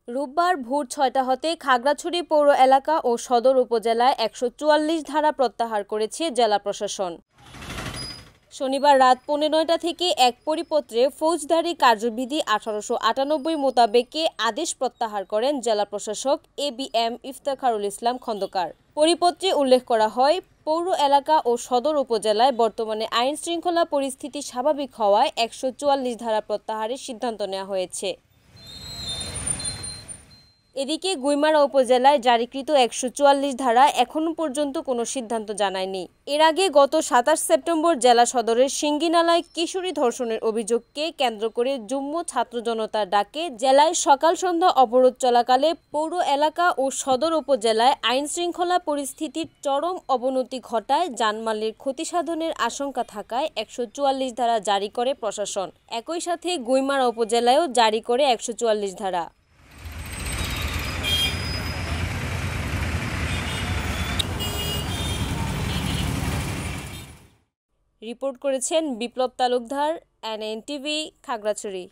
রোববার ভোর ৬টা হতে খাগড়াছড়ি পৌর এলাকা ও সদর উপজেলায় ১৪৪ ধারা প্রত্যাহার করেছে জেলা প্রশাসন। শনিবার রাত ৯:১৫ থেকে এক পরিপত্রে ফৌজদারি কার্যবিধি ১৮৯৮ মোতাবেকে আদেশ প্রত্যাহার করেন জেলা প্রশাসক ABM ইফতেখারুল ইসলাম খন্দকার। পরিপত্রে উল্লেখ করা হয়, পৌর এলাকা ও সদর উপজেলায় বর্তমানে আইন শৃঙ্খলা পরিস্থিতি স্বাভাবিক হওয়ায় ১৪৪ ধারা প্রত্যাহারের সিদ্ধান্ত নেওয়া হয়েছে। এদিকে গুইমারা উপজেলায় জারিকৃত ১৪৪ ধারা এখনও পর্যন্ত কোনো সিদ্ধান্ত জানায়নি। এর আগে গত ২৭ সেপ্টেম্বর জেলা সদরের সিঙ্গিনালায় কিশোরী ধর্ষণের অভিযোগকে কেন্দ্র করে যুগ্ম ছাত্র জনতার ডাকে জেলায় সকাল সন্ধ্যা অবরোধ চলাকালে পৌর এলাকা ও সদর উপজেলায় আইন শৃঙ্খলা পরিস্থিতির চরম অবনতি ঘটায় জানমালের ক্ষতি সাধনের আশঙ্কা থাকায় ১৪৪ ধারা জারি করে প্রশাসন। একই সাথে গুইমারা উপজেলায়ও জারি করে ১৪৪ ধারা। রিপোর্ট করেছেন বিপ্লব তালুকদার, NNTV, খাগড়াছড়ি।